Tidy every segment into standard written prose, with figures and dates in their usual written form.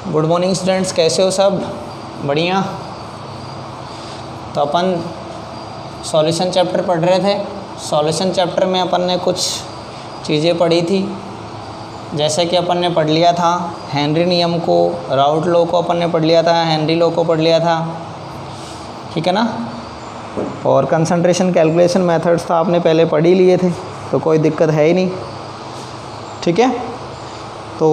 Good morning students, कैसे हो सब? बढ़िया। तो अपन सॉल्यूशन चैप्टर पढ़ रहे थे। सॉल्यूशन चैप्टर में अपन ने कुछ चीज़ें पढ़ी थी, जैसे कि अपन ने पढ़ लिया था हेनरी नियम को, राउट लॉ को अपन ने पढ़ लिया था, हेनरी लॉ को पढ़ लिया था, ठीक है ना। और कंसंट्रेशन कैलकुलेशन मेथड्स था आपने पहले पढ़ ही लिए थे, तो कोई दिक्कत है ही नहीं, ठीक है। तो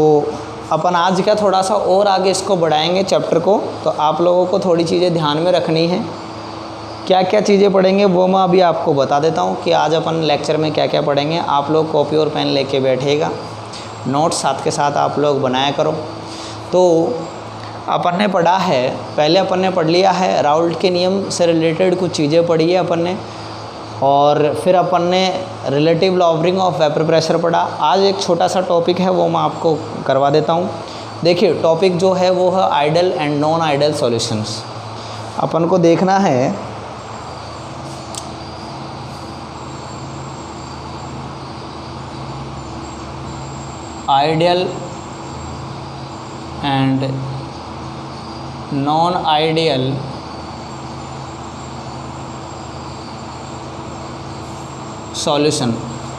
अपन आज का थोड़ा सा और आगे इसको बढ़ाएंगे चैप्टर को। तो आप लोगों को थोड़ी चीज़ें ध्यान में रखनी है। क्या क्या चीज़ें पढ़ेंगे वो मैं अभी आपको बता देता हूँ कि आज अपन लेक्चर में क्या क्या पढ़ेंगे। आप लोग कॉपी और पेन लेके बैठिएगा, नोट्स साथ के साथ आप लोग बनाया करो। तो अपन ने पढ़ा है, पहले अपन ने पढ़ लिया है राउल्ट के नियम से रिलेटेड कुछ चीज़ें पढ़ी है अपन ने, और फिर अपन ने relative lowering of vapour pressure पढ़ा। आज एक छोटा सा टॉपिक है वो मैं आपको करवा देता हूँ। देखिए टॉपिक जो है वो है ideal and non ideal solutions. अपन को देखना है ideal and non ideal solution,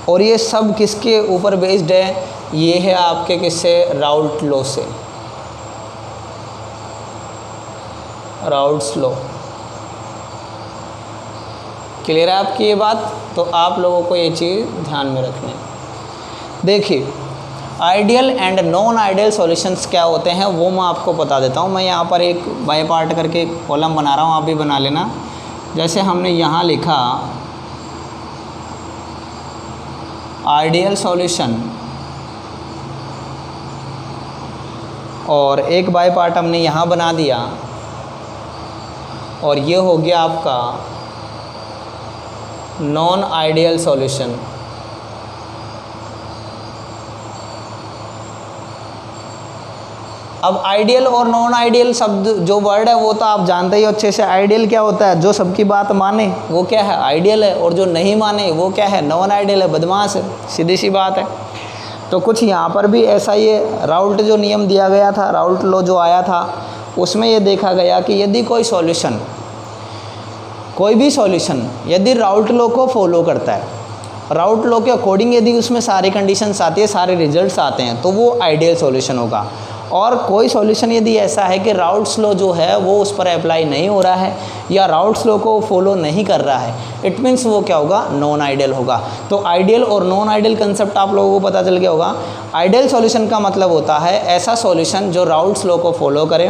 और ये सब किसके ऊपर बेस्ड है? ये है आपके किससे? राउल्ट लॉ से, राउल्ट्स लॉ। क्लियर है आपकी ये बात? तो आप लोगों को ये चीज़ ध्यान में रखनी है। देखिए ideal and non ideal solutions क्या होते हैं वो मैं आपको बता देता हूँ। मैं यहाँ पर एक बाय पार्ट करके कॉलम बना रहा हूँ, आप भी बना लेना। जैसे हमने यहाँ लिखा आइडियल सॉल्यूशन, और एक बाय पार्ट हमने यहाँ बना दिया, और ये हो गया आपका नॉन आइडियल सॉल्यूशन। अब आइडियल और नॉन आइडियल शब्द जो वर्ड है वो तो आप जानते ही हो अच्छे से। आइडियल क्या होता है? जो सबकी बात माने वो क्या है? आइडियल है। और जो नहीं माने वो क्या है? नॉन आइडियल है, बदमाश है। सीधी सी बात है। तो कुछ यहाँ पर भी ऐसा ही है। राउल्ट जो नियम दिया गया था, राउल्ट लॉ जो आया था, उसमें ये देखा गया कि यदि कोई सॉल्यूशन, कोई भी सॉल्यूशन यदि राउल्ट लॉ को फॉलो करता है, राउल्ट लॉ के अकॉर्डिंग यदि उसमें सारी कंडीशंस आती है, सारे रिजल्ट्स आते हैं, तो वो आइडियल सॉल्यूशन होगा। और कोई सॉल्यूशन यदि ऐसा है कि राउल्ट्स लॉ जो है वो उस पर अप्लाई नहीं हो रहा है या राउल्ट्स लॉ को फॉलो नहीं कर रहा है, इट मीन्स वो क्या होगा? नॉन आइडियल होगा। तो आइडियल और नॉन आइडियल कंसेप्ट आप लोगों को पता चल गया होगा। आइडियल सॉल्यूशन का मतलब होता है ऐसा सॉल्यूशन जो राउल्ट्स लॉ को फॉलो करे,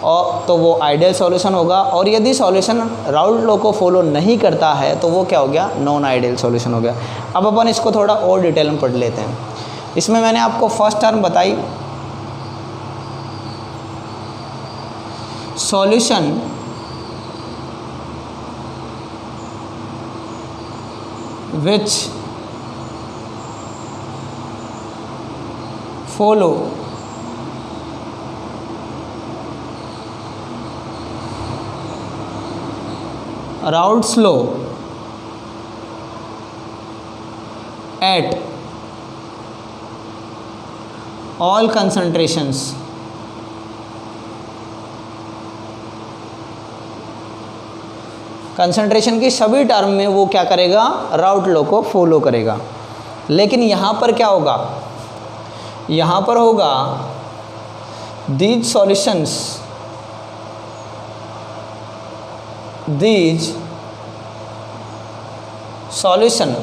और तो वो आइडियल सॉल्यूशन होगा। और यदि सॉल्यूशन राउल्ट लॉ को फॉलो नहीं करता है तो वो क्या हो गया? नॉन आइडियल सॉल्यूशन हो गया। अब अपन इसको थोड़ा और डिटेल में पढ़ लेते हैं। इसमें मैंने आपको फर्स्ट टर्म बताई, solution which follow Raoult's law at all concentrations concentration की सभी टर्म में वो क्या करेगा? राउल्ट लॉ को फॉलो करेगा। लेकिन यहाँ पर क्या होगा? यहाँ पर होगा these solutions, these solution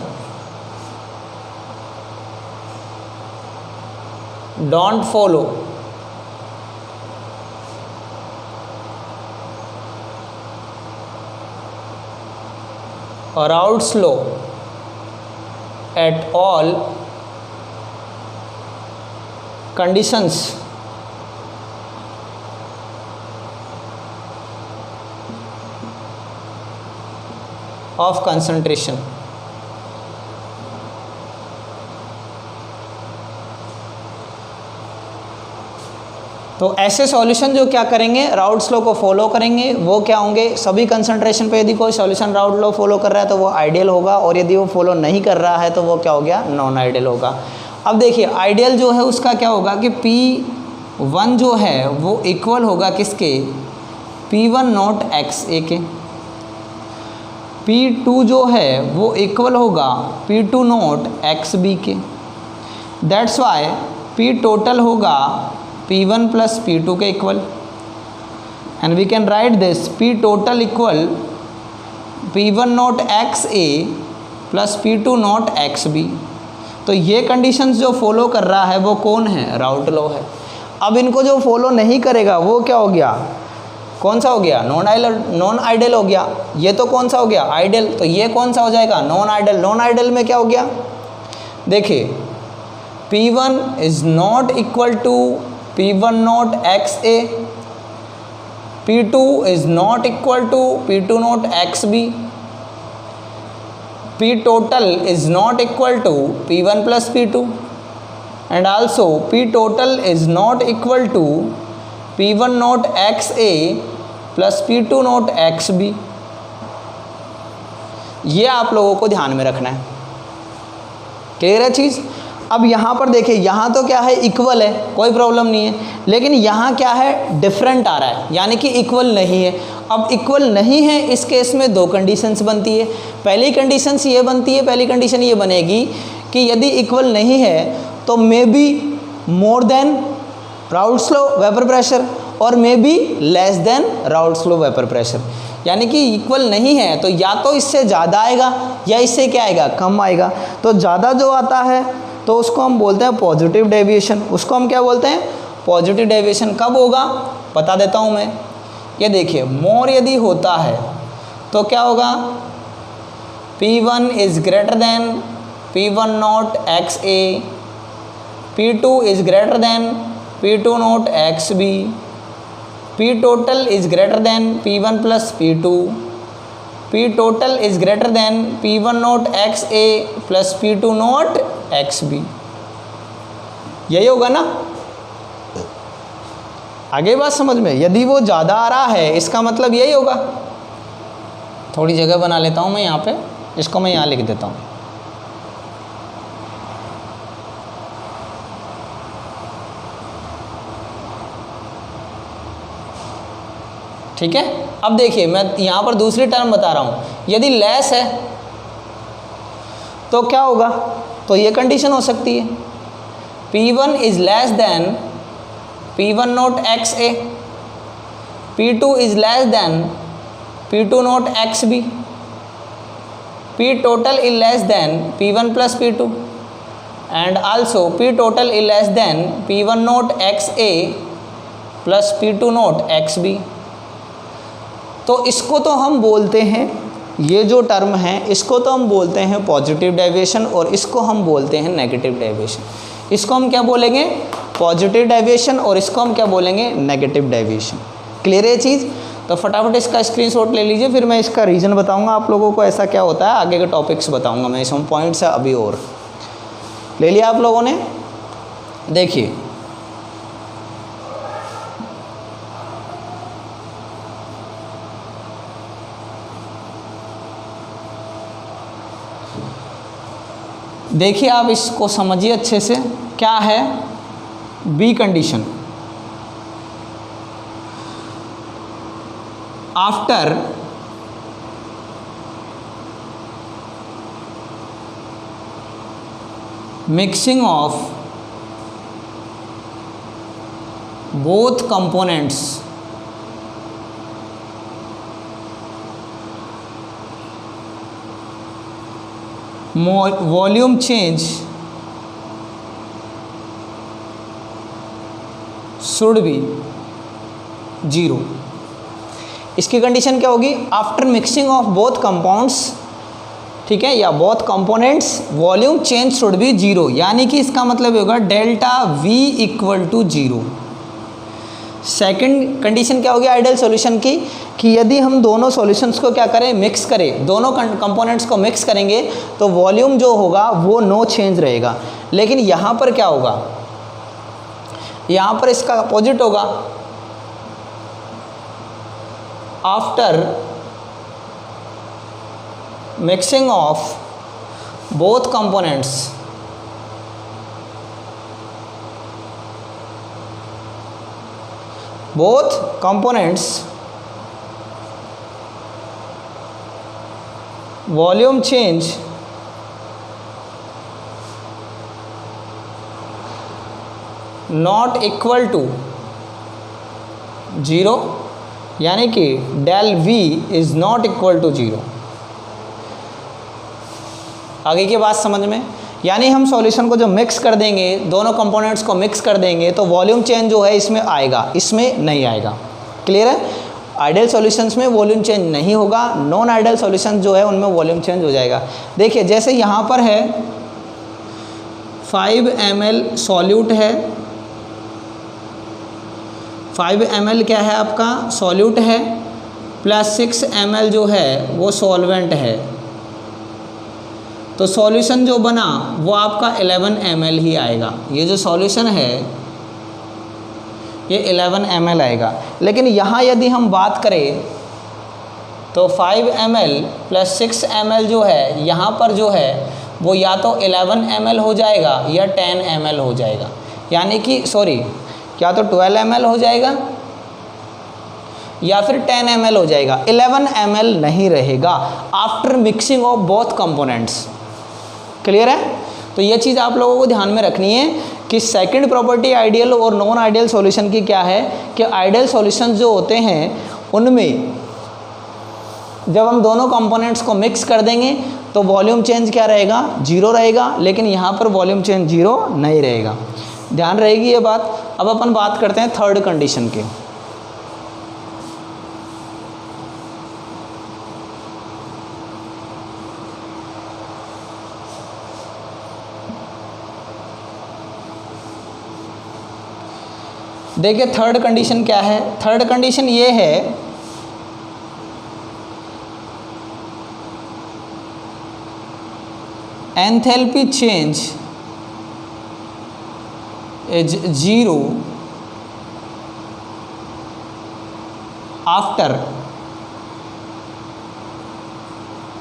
don't follow Raoult's law at all conditions of concentration। तो ऐसे सॉल्यूशन जो क्या करेंगे, राउल्ट्स लॉ को फॉलो करेंगे, वो क्या होंगे, सभी कंसंट्रेशन पे यदि कोई सॉल्यूशन राउल्ट लॉ फॉलो कर रहा है तो वो आइडियल होगा, और यदि वो फॉलो नहीं कर रहा है तो वो क्या हो गया, नॉन आइडियल होगा। अब देखिए आइडियल जो है उसका क्या होगा कि P 1 जो है वो इक्वल होगा किसके, P1 नॉट XA के। P2 जो है वो इक्वल होगा P2 नॉट XB के। दैट्स वाई P टोटल होगा P1 प्लस P2 के equal, and we can write this P total equal P1 naught XA plus P2 naught XB। तो ये कंडीशंस जो फॉलो कर रहा है वो कौन है, राउट लॉ है। अब इनको जो फॉलो नहीं करेगा वो क्या हो गया, कौन सा हो गया, नॉन आइडियल हो गया। ये तो कौन सा हो गया, आइडियल। तो ये कौन सा हो जाएगा, नॉन आइडियल। नॉन आइडियल में क्या हो गया, देखिए P1 is not equal to P1 naught XA, P2 is not equal to P2 naught XB, P total is not equal to P1 plus P2, and also P total is not equal to P1 not XA plus P2 not XB। ये आप लोगों को ध्यान में रखना है, clear है चीज़। अब यहाँ पर देखिए, यहाँ तो क्या है, इक्वल है, कोई प्रॉब्लम नहीं है, लेकिन यहाँ क्या है, डिफरेंट आ रहा है, यानी कि इक्वल नहीं है। अब इक्वल नहीं है, इस केस में दो कंडीशंस बनती है। पहली कंडीशंस ये बनती है, पहली कंडीशन ये बनेगी कि यदि इक्वल नहीं है तो may be more than Raoult's law vapour pressure or may be less than Raoult's law vapour pressure. यानी कि इक्वल नहीं है तो या तो इससे ज़्यादा आएगा या इससे क्या आएगा, कम आएगा। तो ज़्यादा जो आता है तो उसको हम बोलते हैं पॉजिटिव डेविएशन, उसको हम क्या बोलते हैं, पॉजिटिव डेविएशन। कब होगा बता देता हूँ मैं। ये देखिए, मोर यदि होता है तो क्या होगा, P1 is greater than P1 naught XA, P2 is greater than P2 naught XB, P total is greater than P1 plus P2, P total is greater than P1 naught XA plus P2 naught XB। यही होगा ना, आगे बात समझ में। यदि वो ज़्यादा आ रहा है इसका मतलब यही होगा। थोड़ी जगह बना लेता हूँ मैं यहाँ पे, इसको मैं यहाँ लिख देता हूँ। ठीक है, अब देखिए मैं यहाँ पर दूसरी टर्म बता रहा हूँ। यदि लेस है तो क्या होगा, तो ये कंडीशन हो सकती है, P1 is less than P1 naught XA, P2 is less than P2 naught XB, P total is less than P1 plus P2, and also P total is less than P1 naught XA plus P2 naught XB। तो इसको तो हम बोलते हैं, ये जो term है इसको तो हम बोलते हैं पॉजिटिव डेविएशन और इसको हम बोलते हैं नेगेटिव डेविएशन। इसको हम क्या बोलेंगे, पॉजिटिव डेविएशन, और इसको हम क्या बोलेंगे, नेगेटिव डेविएशन। क्लियर है चीज़। तो फटाफट इसका स्क्रीनशॉट ले लीजिए, फिर मैं इसका रीज़न बताऊंगा आप लोगों को, ऐसा क्या होता है आगे के टॉपिक्स बताऊंगा मैं। इसमें पॉइंट्स है अभी और ले लिया आप लोगों ने। देखिए देखिए आप इसको समझिए अच्छे से। क्या है B condition, after mixing of both components volume change should be 0। इसकी कंडीशन क्या होगी, after mixing of both compounds, ठीक है, या both components volume change should be 0। यानी कि इसका मतलब होगा delta V equal to 0। Second condition क्या होगी आइडियल सॉल्यूशन की, कि यदि हम दोनों सॉल्यूशंस को क्या करें, मिक्स करें, दोनों कंपोनेंट्स को मिक्स करेंगे तो वॉल्यूम जो होगा वो नो चेंज रहेगा। लेकिन यहाँ पर क्या होगा, यहाँ पर इसका अपोजिट होगा। After mixing of both components both components volume change not equal to 0, यानी कि del V is not equal to 0। आगे की बात समझ में, यानी हम सॉल्यूशन को जब मिक्स कर देंगे, दोनों कंपोनेंट्स को मिक्स कर देंगे, तो वॉल्यूम चेंज जो है इसमें आएगा, इसमें नहीं आएगा। क्लियर है? आइडियल सॉल्यूशंस में वॉल्यूम चेंज नहीं होगा, नॉन आइडियल सॉल्यूशंस जो है उनमें वॉल्यूम चेंज हो जाएगा। देखिए जैसे यहाँ पर है 5 ml सॉल्यूट है, 5 ml क्या है आपका सॉल्यूट है, प्लस 6 ml जो है वो सॉल्वेंट है, तो सॉल्यूशन जो बना वो आपका 11 ml ही आएगा। ये जो सॉल्यूशन है ये 11 ml आएगा। लेकिन यहाँ यदि हम बात करें तो 5 ml प्लस 6 ml जो है यहाँ पर जो है वो या तो 11 ml हो जाएगा या 10 ml हो जाएगा, यानी कि सॉरी या तो 12 ml हो जाएगा या फिर 10 ml हो जाएगा, 11 ml नहीं रहेगा after mixing of both components. Clear है? तो ये चीज़ आप लोगों को ध्यान में रखनी है कि सेकंड प्रॉपर्टी आइडियल और नॉन आइडियल सॉल्यूशन की क्या है कि आइडियल सॉल्यूशन जो होते हैं उनमें जब हम दोनों कंपोनेंट्स को मिक्स कर देंगे तो वॉल्यूम चेंज क्या रहेगा 0 रहेगा, लेकिन यहाँ पर वॉल्यूम चेंज 0 नहीं रहेगा। ध्यान रहेगी ये बात। अब अपन बात करते हैं थर्ड कंडीशन की। देखिए थर्ड कंडीशन क्या है। थर्ड कंडीशन ये है enthalpy change is 0 after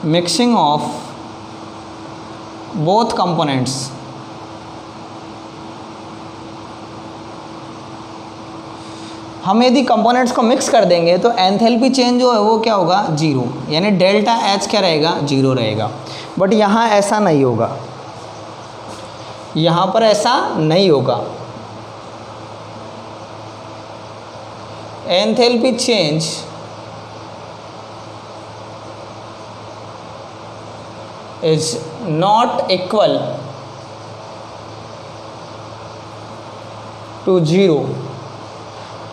mixing of both components. हम यदि कंपोनेंट्स को मिक्स कर देंगे तो एंथैल्पी चेंज जो है वो क्या होगा 0, यानी डेल्टा H क्या रहेगा 0 रहेगा। बट यहाँ ऐसा नहीं होगा, यहाँ पर ऐसा नहीं होगा। Enthalpy change is not equal to 0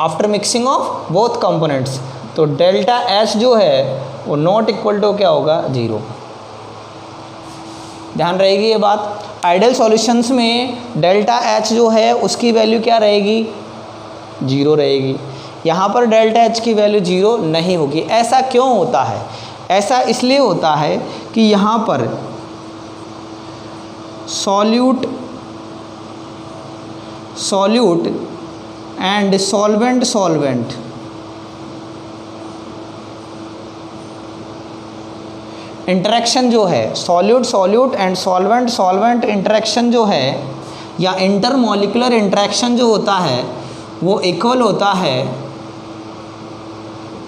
after mixing of both components. तो डेल्टा H जो है वो नॉट इक्वल टू क्या होगा 0। ध्यान रहेगी ये बात। आइडियल सॉल्यूशंस में डेल्टा H जो है उसकी वैल्यू क्या रहेगी 0 रहेगी। यहाँ पर डेल्टा H की वैल्यू 0 नहीं होगी। ऐसा क्यों होता है? ऐसा इसलिए होता है कि यहाँ पर सॉल्यूट एंड सॉल्वेंट इंटरेक्शन जो है, सॉल्यूट एंड सॉल्वेंट इंटरेक्शन जो है या इंटरमॉलिक्यूलर इंटरेक्शन जो होता है वो इक्वल होता है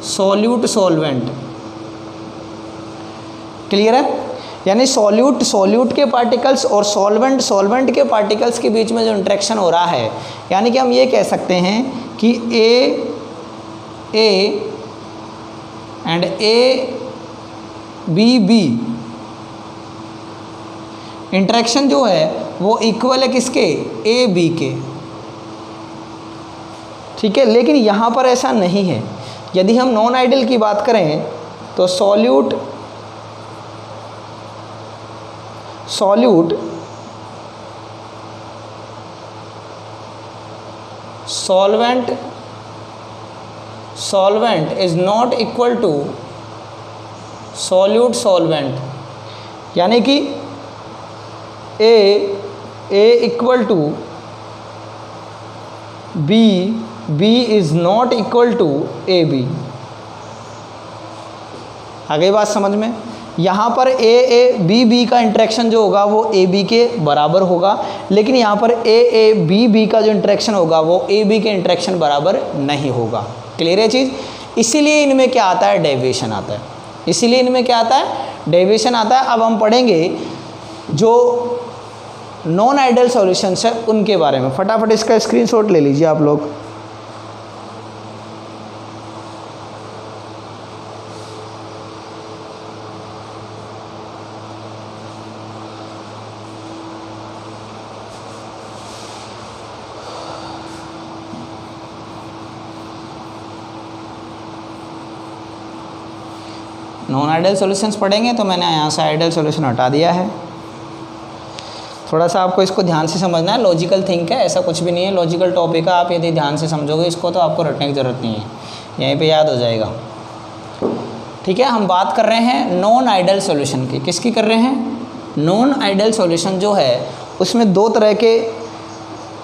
सॉल्वेंट। क्लियर है? यानी सॉल्यूट के पार्टिकल्स और सॉल्वेंट के पार्टिकल्स के बीच में जो इंटरेक्शन हो रहा है, यानी कि हम ये कह सकते हैं कि ए एंड बी इंटरेक्शन जो है वो इक्वल है किसके ए बी के। ठीक है, लेकिन यहाँ पर ऐसा नहीं है। यदि हम नॉन आइडियल की बात करें तो solute solvent is not equal to solvent, यानी कि A equal to B is not equal to A B. आ गई बात समझ में? यहाँ पर ए बी का इंटरेक्शन जो होगा वो ए बी के बराबर होगा, लेकिन यहाँ पर ए बी का जो इंटरेक्शन होगा वो ए बी के इंटरेक्शन बराबर नहीं होगा। क्लियर है चीज़? इसीलिए इनमें क्या आता है, डेविएशन आता है। इसीलिए इनमें क्या आता है, डेविएशन आता है। अब हम पढ़ेंगे जो नॉन आइडियल सॉल्यूशंस है उनके बारे में। फटाफट इसका स्क्रीनशॉट ले लीजिए आप लोग। नॉन आइडियल सॉल्यूशंस पढ़ेंगे तो मैंने यहाँ से आइडियल सॉल्यूशन हटा दिया है। थोड़ा सा आपको इसको ध्यान से समझना है, लॉजिकल थिंक है, ऐसा कुछ भी नहीं है, लॉजिकल टॉपिक है। आप यदि ध्यान से समझोगे इसको तो आपको रटने की ज़रूरत नहीं है, यहीं पे याद हो जाएगा। ठीक है, हम बात कर रहे हैं नॉन आइडियल सॉल्यूशन की। किसकी कर रहे हैं? नॉन आइडियल सॉल्यूशन जो है उसमें दो तरह के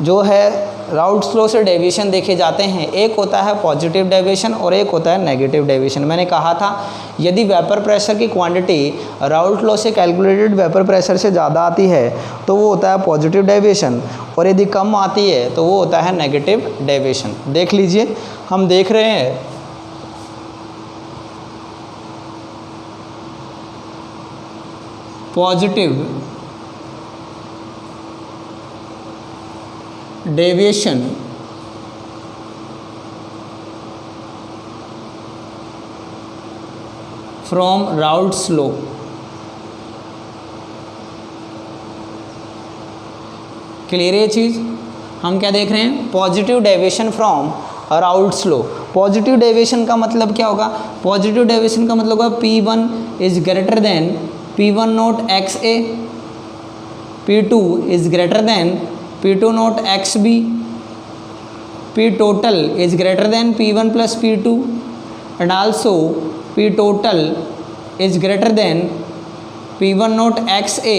जो है राउट्स लॉ से डेविएशन देखे जाते हैं। एक होता है पॉजिटिव डेविएशन और एक होता है नेगेटिव डेविएशन। मैंने कहा था यदि वेपर प्रेशर की क्वांटिटी राउट लॉ से कैलकुलेटेड वेपर प्रेशर से ज़्यादा आती है तो वो होता है पॉजिटिव डेविएशन, और यदि कम आती है तो वो होता है नेगेटिव डेविएशन। देख लीजिए, हम देख रहे हैं positive deviation from routes law. Clear है ये चीज़? हम क्या देख रहे हैं? Positive deviation from routes law. Positive deviation का मतलब क्या होगा? पॉजिटिव डेविएशन का मतलब होगा P1 is greater than P1 naught XA, P2 is greater than P2 naught XB, P total is greater than P1 plus P2 and also P total is greater than P1 note XA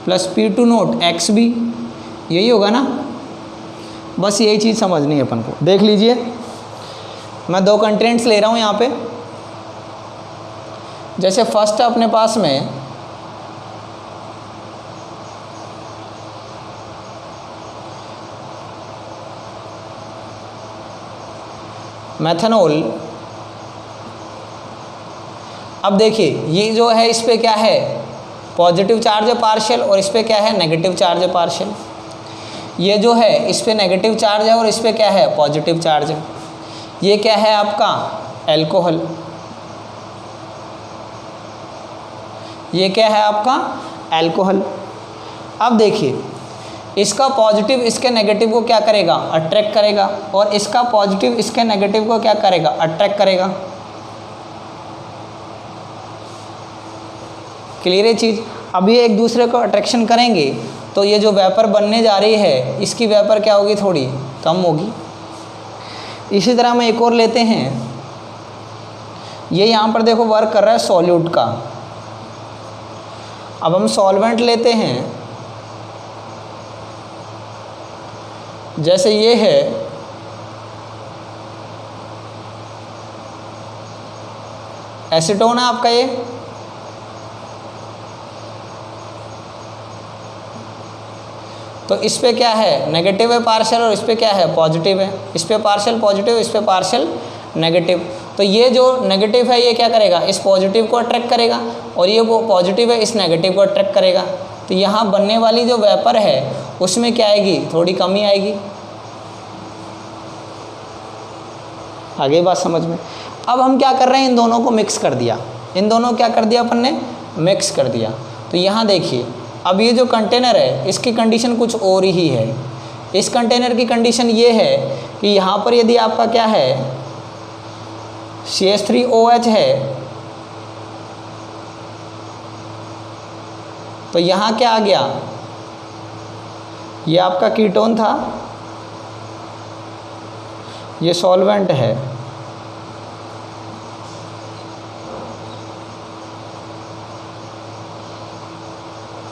plus P2 note XB। यही होगा ना? बस यही चीज़ समझनी है अपन को। देख लीजिए, मैं दो कंटेंट्स ले रहा हूँ यहाँ पे। जैसे फर्स्ट अपने पास में मेथनॉल। अब देखिए ये जो है इस पे क्या है, पॉजिटिव चार्ज है पार्शियल, और इस पे क्या है, नेगेटिव चार्ज है पार्शियल। ये जो है इस पे नेगेटिव चार्ज है और इस पे क्या है, पॉजिटिव चार्ज है। ये क्या है आपका, एल्कोहल। ये क्या है आपका, एल्कोहल। अब देखिए इसका पॉजिटिव इसके नेगेटिव को क्या करेगा, अट्रैक्ट करेगा, और इसका पॉजिटिव इसके नेगेटिव को क्या करेगा, अट्रैक्ट करेगा। क्लियर है चीज़? अब ये एक दूसरे को अट्रैक्शन करेंगे तो ये जो वेपर बनने जा रही है इसकी वेपर क्या होगी, थोड़ी कम होगी। इसी तरह हम एक और लेते हैं, ये यहाँ पर देखो वर्क कर रहा है सॉल्यूट का। अब हम सॉल्वेंट लेते हैं, जैसे ये है एसीटोन है आपका ये, तो इस पे क्या है, नेगेटिव है पार्शियल, और इस पे क्या है, पॉजिटिव है। इस पे पार्शियल पॉजिटिव, इस पे पार्शियल नेगेटिव। तो ये जो नेगेटिव है ये क्या करेगा, इस पॉजिटिव को अट्रैक्ट करेगा, और ये वो पॉजिटिव है इस नेगेटिव को अट्रैक्ट करेगा। तो यहाँ बनने वाली जो वेपर है उसमें क्या आएगी, थोड़ी कमी आएगी। आगे बात समझ में? अब हम क्या कर रहे हैं, इन दोनों को मिक्स कर दिया। इन दोनों क्या कर दिया अपन ने, मिक्स कर दिया। तो यहाँ देखिए अब ये जो कंटेनर है इसकी कंडीशन कुछ और ही है। इस कंटेनर की कंडीशन ये है कि यहाँ पर यदि आपका क्या है, CH3OH है, तो यहाँ क्या आ गया, ये आपका कीटोन था, ये सॉल्वेंट है।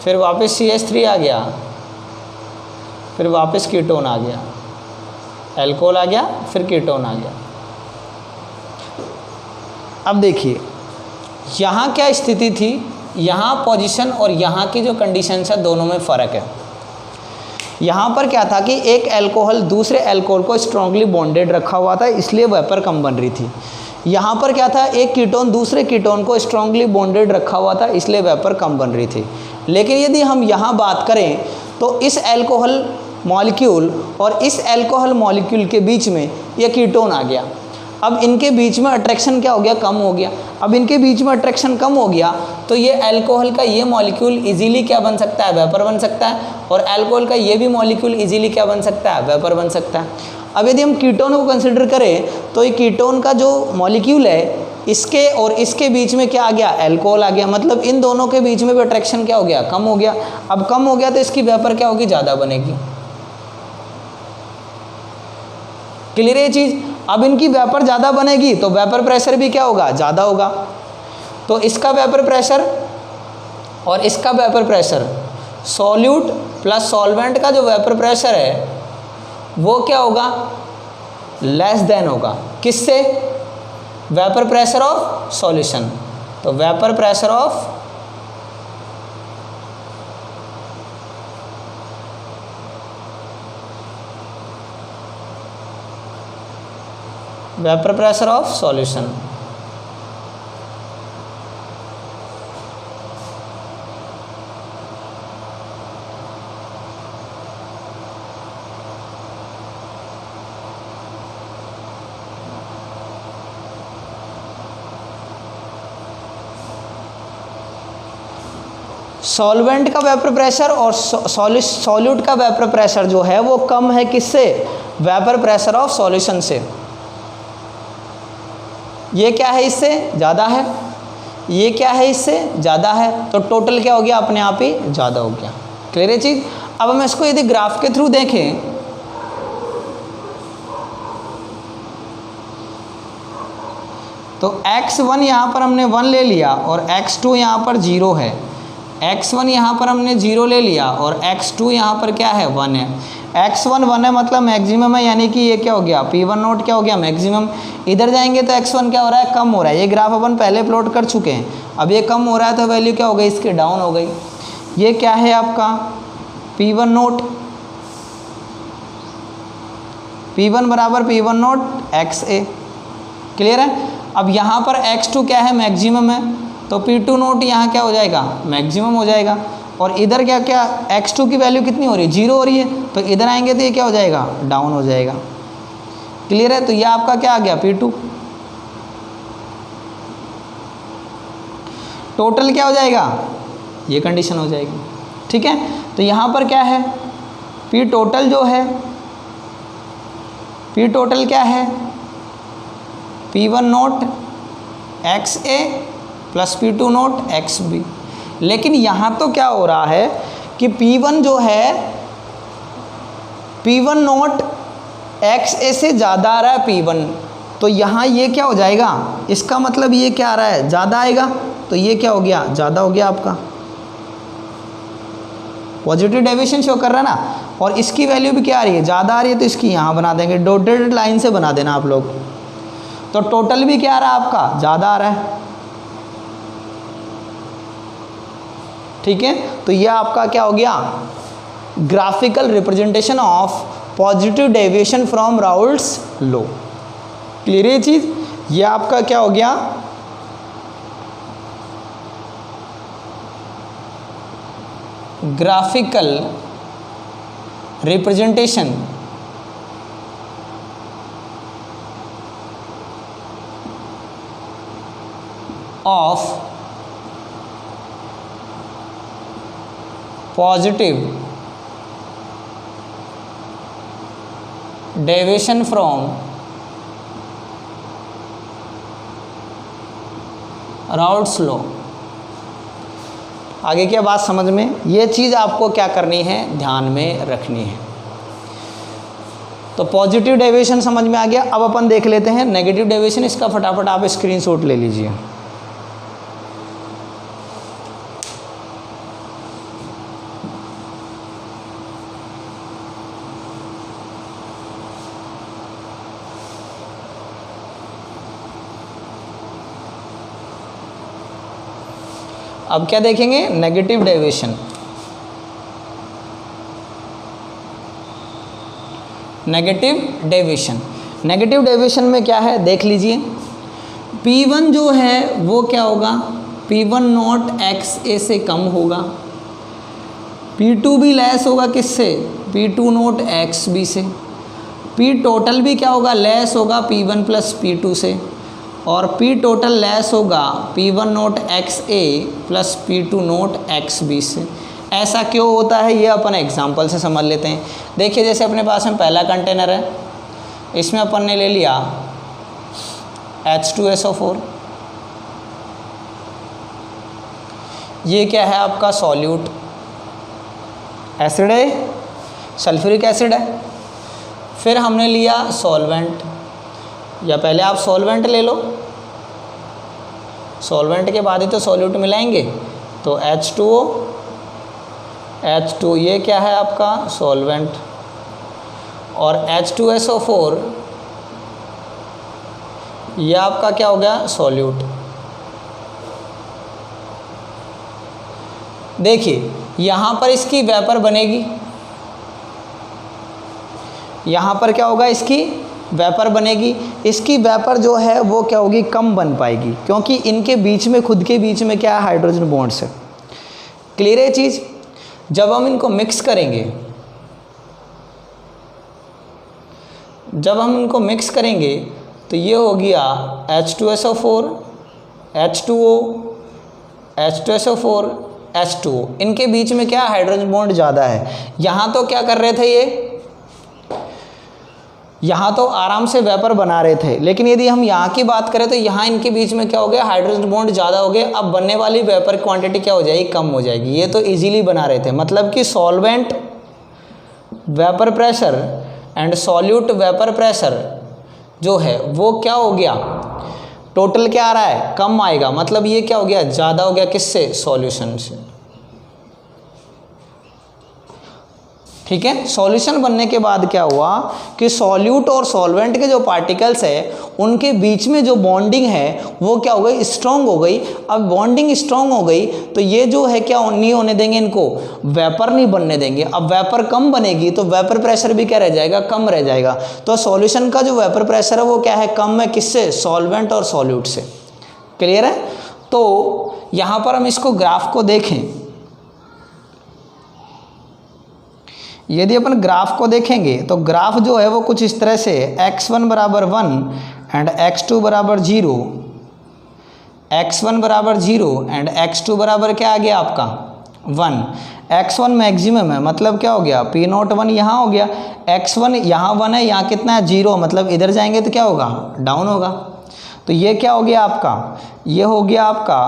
फिर वापस CH3 आ गया, फिर वापस कीटोन आ गया, एल्कोहल आ गया, फिर कीटोन आ गया। अब देखिए यहाँ क्या स्थिति थी, यहाँ पोजीशन और यहाँ की जो कंडीशंस है दोनों में फ़र्क है। यहाँ पर क्या था कि एक अल्कोहल दूसरे अल्कोहल को स्ट्रांगली बॉन्डेड रखा हुआ था, इसलिए वेपर कम बन रही थी। यहाँ पर क्या था, एक कीटोन दूसरे कीटोन को स्ट्रांगली बॉन्डेड रखा हुआ था, इसलिए वेपर कम बन रही थी। लेकिन यदि हम यहाँ बात करें तो इस अल्कोहल मॉलिक्यूल और इस अल्कोहल मॉलिक्यूल के बीच में ये कीटोन आ गया। अब इनके बीच में अट्रैक्शन क्या हो गया, कम हो गया। अब इनके बीच में अट्रैक्शन कम हो गया तो ये अल्कोहल का ये मॉलिक्यूल इजीली क्या बन सकता है, वेपर बन सकता है, और अल्कोहल का ये भी मॉलिक्यूल इजीली क्या बन सकता है, वेपर बन सकता है। अब यदि हम कीटोन को कंसिडर करें तो ये कीटोन का जो मॉलिक्यूल है इसके और इसके बीच में क्या आ गया, अल्कोहल आ गया। मतलब इन दोनों के बीच में भी अट्रैक्शन क्या हो गया, कम हो गया। अब कम हो गया तो इसकी वेपर क्या होगी, ज़्यादा बनेगी। क्लियर है ये चीज़। अब इनकी वेपर ज़्यादा बनेगी तो वेपर प्रेशर भी क्या होगा, ज़्यादा होगा। तो इसका वेपर प्रेशर और इसका vapour pressure, solute plus solvent का जो वेपर प्रेशर है वो क्या होगा, लेस देन होगा। किससे, वेपर प्रेशर ऑफ सॉल्यूशन। तो vapour pressure of solution. Solvent का वेपर प्रेशर और सॉल्यूट का वेपर प्रेशर जो है वो कम है किससे, वेपर प्रेशर ऑफ सॉल्यूशन से। ये क्या है, इससे ज़्यादा है, ये क्या है, इससे ज़्यादा है। तो टोटल क्या हो गया, अपने आप ही ज़्यादा हो गया। क्लियर है चीज़। अब हम इसको यदि ग्राफ के थ्रू देखें तो x1 यहाँ पर हमने 1 ले लिया और x2 यहाँ पर 0 है। x1 यहाँ पर हमने 0 ले लिया और x2 यहाँ पर क्या है, 1 है। x1 1 है मतलब मैक्सिमम है, यानी कि ये क्या हो गया, P1 नोट क्या हो गया, मैक्सिमम। इधर जाएंगे तो x1 क्या हो रहा है, कम हो रहा है। ये ग्राफ अपन पहले प्लॉट कर चुके हैं। अब ये कम हो रहा है तो वैल्यू क्या हो गई, इसकी डाउन हो गई। ये क्या है आपका P1 नोट, P1 बराबर P1 नोट XA। क्लियर है। अब यहाँ पर x2 क्या है, मैक्सिमम है, तो P2 नोट यहाँ क्या हो जाएगा, मैक्सिमम हो जाएगा। और इधर क्या क्या x2 की वैल्यू कितनी हो रही है, 0 हो रही है, तो इधर आएंगे तो ये क्या हो जाएगा, डाउन हो जाएगा। क्लियर है। तो ये आपका क्या आ गया, P2। टोटल क्या हो जाएगा, ये कंडीशन हो जाएगी। ठीक है। तो यहाँ पर क्या है, P टोटल जो है, P टोटल क्या है, P1 note XA plus P2 note XB। लेकिन यहाँ तो क्या हो रहा है कि P1 जो है, P1 नोट XA से ज़्यादा आ रहा है P1, तो यहाँ ये क्या हो जाएगा, इसका मतलब ये क्या आ रहा है, ज़्यादा आएगा। तो ये क्या हो गया, ज़्यादा हो गया आपका, पॉजिटिव डेविएशन शो कर रहा है ना। और इसकी वैल्यू भी क्या आ रही है, ज़्यादा आ रही है, तो इसकी यहाँ बना देंगे, डॉटेड लाइन से बना देना आप लोग। तो टोटल भी क्या आ रहा है आपका, ज़्यादा आ रहा है। ठीक है। तो यह आपका क्या हो गया, graphical representation of positive deviation from Raoult's law. Clear है चीज़। यह आपका क्या हो गया, graphical representation of positive deviation from Raoult's law. आगे क्या बात समझ में, ये चीज़ आपको क्या करनी है, ध्यान में रखनी है। तो पॉजिटिव डेविएशन समझ में आ गया। अब अपन देख लेते हैं नेगेटिव डेविएशन। इसका फटाफट आप स्क्रीनशॉट ले लीजिए। अब क्या देखेंगे, negative deviation. Negative deviation, negative deviation में क्या है देख लीजिए। P1 जो है वो क्या होगा, P1 नॉट XA से कम होगा, P2 भी लेस होगा किससे, P2 नॉट XB से, P टोटल भी क्या होगा, लेस होगा P1 प्लस P2 से, और P टोटल लेस होगा P1 naught XA plus P2 naught XB से। ऐसा क्यों होता है ये अपन एग्जांपल से समझ लेते हैं। देखिए जैसे अपने पास में पहला कंटेनर है, इसमें अपन ने ले लिया H2SO4, ये क्या है आपका सॉल्यूट, एसिड है, सल्फ्यूरिक एसिड है। फिर हमने लिया सॉल्वेंट, या पहले आप सॉल्वेंट ले लो, सॉल्वेंट के बाद ही तो सॉल्यूट मिलाएंगे, तो H2O ये क्या है आपका सॉल्वेंट, और H2SO4 ये आपका क्या हो गया सॉल्यूट। देखिए यहाँ पर इसकी वेपर बनेगी, यहाँ पर क्या होगा, इसकी वेपर बनेगी। इसकी वेपर जो है वो क्या होगी, कम बन पाएगी, क्योंकि इनके बीच में, खुद के बीच में क्या है, हाइड्रोजन बॉन्ड्स है। क्लियर है चीज़। जब हम इनको मिक्स करेंगे, जब हम इनको मिक्स करेंगे तो ये हो गया H2SO4, H2O, H2SO4, H2O। इनके बीच में क्या हाइड्रोजन बॉन्ड ज़्यादा है। यहाँ तो क्या कर रहे थे ये, यहाँ तो आराम से वेपर बना रहे थे, लेकिन यदि हम यहाँ की बात करें तो यहाँ इनके बीच में क्या हो गया, हाइड्रोजन बॉन्ड ज़्यादा हो गए। अब बनने वाली वेपर क्वांटिटी क्या हो जाएगी, कम हो जाएगी। ये तो इजीली बना रहे थे, मतलब कि solvent vapour pressure and solute vapour pressure जो है वो क्या हो गया, टोटल क्या आ रहा है, कम आएगा। मतलब ये क्या हो गया, ज़्यादा हो गया किससे, सॉल्यूशन से। ठीक है। सॉल्यूशन बनने के बाद क्या हुआ कि सॉल्यूट और सॉल्वेंट के जो पार्टिकल्स है उनके बीच में जो बॉन्डिंग है वो क्या हो गई, स्ट्रॉन्ग हो गई। अब बॉन्डिंग स्ट्रॉन्ग हो गई तो ये जो है क्या नहीं होने देंगे, इनको वेपर नहीं बनने देंगे। अब वेपर कम बनेगी तो वेपर प्रेशर भी क्या रह जाएगा, कम रह जाएगा। तो सॉल्यूशन का जो वेपर प्रेशर है वो क्या है, कम है। किससे, सॉल्वेंट और सॉल्यूट से। क्लियर है। तो यहाँ पर हम इसको ग्राफ को देखें, यदि अपन ग्राफ को देखेंगे तो ग्राफ जो है वो कुछ इस तरह से x1 बराबर 1 एंड x2 बराबर 0, x1 बराबर 0 एंड x2 बराबर क्या आ गया आपका 1। x1 मैक्सिमम है, मतलब क्या हो गया, P01 यहाँ हो गया। x1 यहाँ 1 है, यहाँ कितना है 0, मतलब इधर जाएंगे तो क्या होगा, डाउन होगा। तो ये क्या हो गया आपका, ये हो गया आपका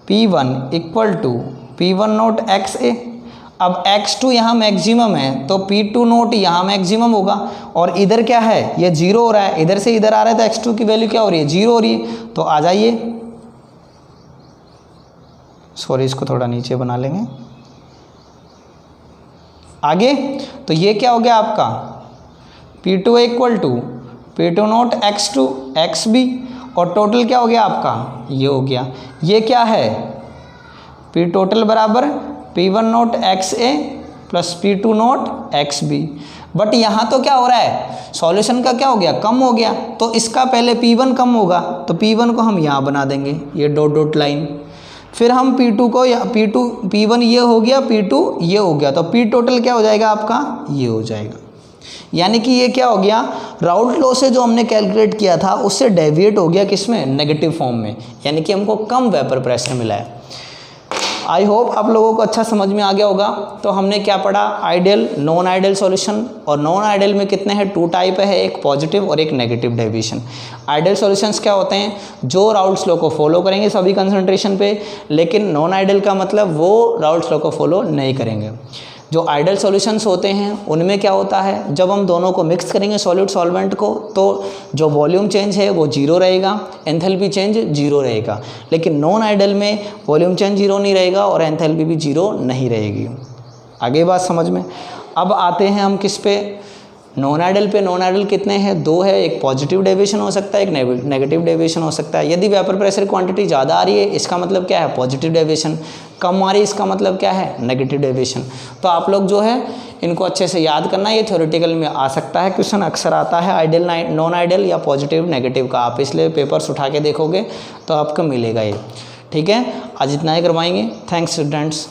P1 equal to P1 note XA। अब x2 यहाँ मैक्सिमम है तो P2 नोट यहाँ मैक्सिमम होगा, और इधर क्या है, ये 0 हो रहा है, इधर से इधर आ रहा है तो x2 की वैल्यू क्या हो रही है, 0 हो रही है। तो आ जाइए, सॉरी इसको थोड़ा नीचे बना लेंगे आगे। तो ये क्या हो गया आपका P2 equal to P2 naught x2 XB, और टोटल क्या हो गया आपका, ये हो गया। ये क्या है, P टोटल बराबर P1 note XA plus P2 note XB। But यहाँ तो क्या हो रहा है, सॉल्यूशन का क्या हो गया, कम हो गया। तो इसका पहले P1 कम होगा तो P1 को हम यहाँ बना देंगे, ये डॉट डॉट लाइन। फिर हम P2 को, या P1 ये हो गया, P2 ये हो गया, तो P टोटल क्या हो जाएगा आपका, ये हो जाएगा। यानी कि ये क्या हो गया, राउल्ट लॉ से जो हमने कैलकुलेट किया था उससे डेविएट हो गया, किसमें, नेगेटिव फॉर्म में। यानी कि हमको कम वेपर प्रेशर मिला है। आई होप आप लोगों को अच्छा समझ में आ गया होगा। तो हमने क्या पढ़ा, आइडियल, नॉन आइडियल सॉल्यूशन। और नॉन आइडियल में कितने हैं, 2 टाइप है, एक पॉजिटिव और एक नेगेटिव डेविएशन। आइडियल सॉल्यूशंस क्या होते हैं, जो राउल्ट्स लॉ को फॉलो करेंगे सभी कंसंट्रेशन पे, लेकिन नॉन आइडियल का मतलब वो राउल्ट्स लॉ को फॉलो नहीं करेंगे। जो आइडियल सॉल्यूशंस होते हैं उनमें क्या होता है, जब हम दोनों को मिक्स करेंगे सॉल्यूट सॉल्वेंट को, तो जो वॉल्यूम चेंज है वो 0 रहेगा, एंथैल्पी चेंज 0 रहेगा। लेकिन नॉन आइडियल में वॉल्यूम चेंज 0 नहीं रहेगा और एंथैल्पी भी 0 नहीं रहेगी। आगे बात समझ में। अब आते हैं हम किस पे, नॉन आइडल पे नॉन आइडल कितने हैं, 2 है, एक पॉजिटिव डेविएशन हो सकता है, एक नेगेटिव डेविएशन हो सकता है। यदि वेपर प्रेशर क्वांटिटी ज़्यादा आ रही है इसका मतलब क्या है, पॉजिटिव डेविएशन, कम आ रही है इसका मतलब क्या है, नेगेटिव डेविएशन। तो आप लोग जो है इनको अच्छे से याद करना, ये थ्योरेटिकल में आ सकता है, क्वेश्चन अक्सर आता है आइडल नॉन आइडल या पॉजिटिव नेगेटिव का, आप इसलिए पेपर्स उठा के देखोगे तो आपको मिलेगा ये। ठीक है, आज इतना ही करवाएंगे। Thanks students.